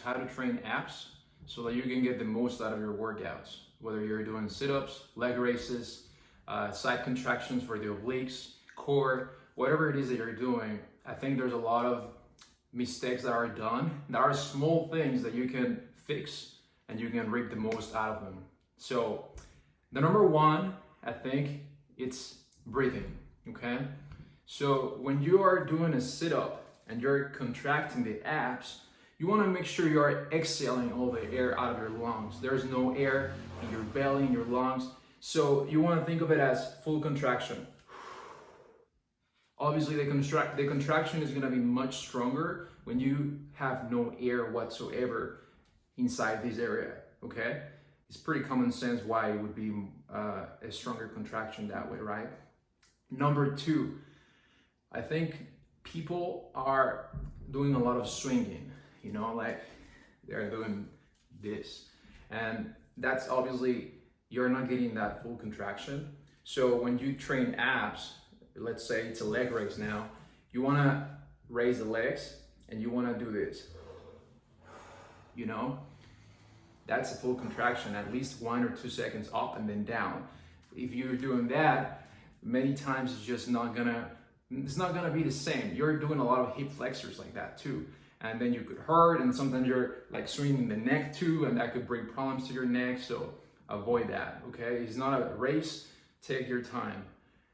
how to train abs so that you can get the most out of your workouts. Whether you're doing sit-ups, leg raises, side contractions for the obliques, core, whatever it is that you're doing, I think there's a lot of mistakes that are done. There are small things that you can fix and you can reap the most out of them. So the number one, I think it's breathing, okay? So when you are doing a sit-up and you're contracting the abs, you want to make sure you are exhaling all the air out of your lungs. There's no air in your belly, in your lungs. So you want to think of it as full contraction. Obviously, the contraction is going to be much stronger when you have no air whatsoever inside this area, okay? It's pretty common sense why it would be a stronger contraction that way, right? Number two, I think people are doing a lot of swinging, you know, like they're doing this. And that's obviously, you're not getting that full contraction. So when you train abs, let's say it's a leg raise now, you want to raise the legs and you want to do this, you know, that's a full contraction, at least 1 or 2 seconds up and then down. If you're doing that, many times it's not gonna be the same. You're doing a lot of hip flexors like that too. And then you could hurt, and sometimes you're like swinging the neck too, and that could bring problems to your neck. So avoid that, okay? It's not a race, take your time.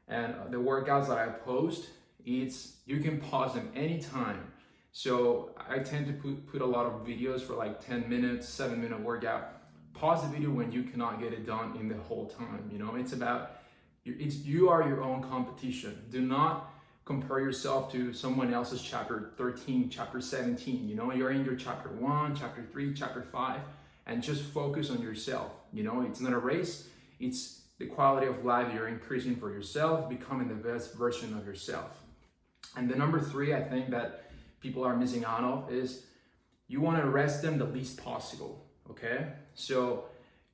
And the workouts that I post, you can pause them anytime. So I tend to put a lot of videos for like 10 minutes, 7-minute workout. Pause the video when you cannot get it done in the whole time. You know, it's about, you are your own competition. Do not compare yourself to someone else's chapter 13, chapter 17. You know, you're in your chapter 1, chapter 3, chapter 5, and just focus on yourself. You know, it's not a race. It's the quality of life you're increasing for yourself, becoming the best version of yourself. And the number 3, I think that people are missing out of is you want to rest them the least possible, okay? So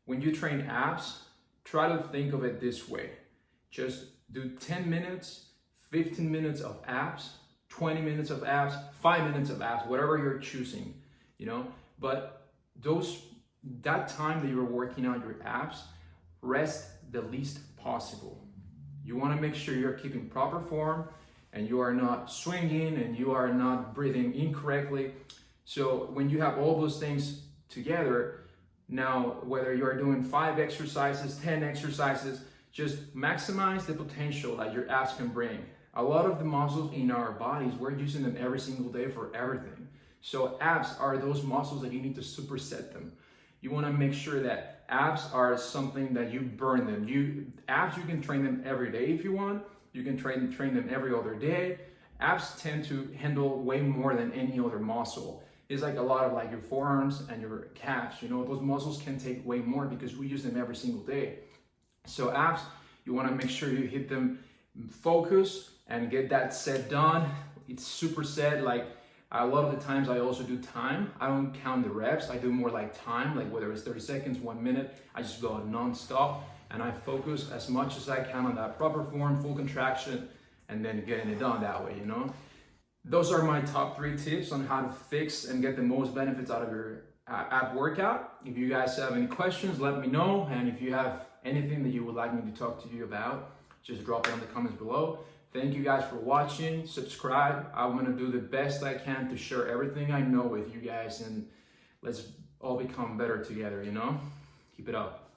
when you train abs, try to think of it this way. Just do 10 minutes, 15 minutes of abs, 20 minutes of abs, 5 minutes of abs, whatever you're choosing, you know? But that time that you're working out your abs, rest the least possible. You want to make sure you're keeping proper form and you are not swinging and you are not breathing incorrectly. So when you have all those things together, now whether you are doing 5 exercises, 10 exercises, just maximize the potential that your abs can bring. A lot of the muscles in our bodies, we're using them every single day for everything. So abs are those muscles that you need to superset them. You want to make sure that abs are something that you burn them. Abs, you can train them every day if you want. You can train them every other day. Abs tend to handle way more than any other muscle. It's like a lot of like your forearms and your calves, you know, those muscles can take way more because we use them every single day. So abs, you want to make sure you hit them, focus and get that set done. It's superset. Like a lot of the times I also do time. I don't count the reps. I do more like time, like whether it's 30 seconds, 1 minute, I just go non-stop. And I focus as much as I can on that proper form, full contraction, and then getting it done that way, you know? Those are my top 3 tips on how to fix and get the most benefits out of your ab workout. If you guys have any questions, let me know. And if you have anything that you would like me to talk to you about, just drop it in the comments below. Thank you guys for watching. Subscribe. I'm gonna do the best I can to share everything I know with you guys, and let's all become better together, you know? Keep it up.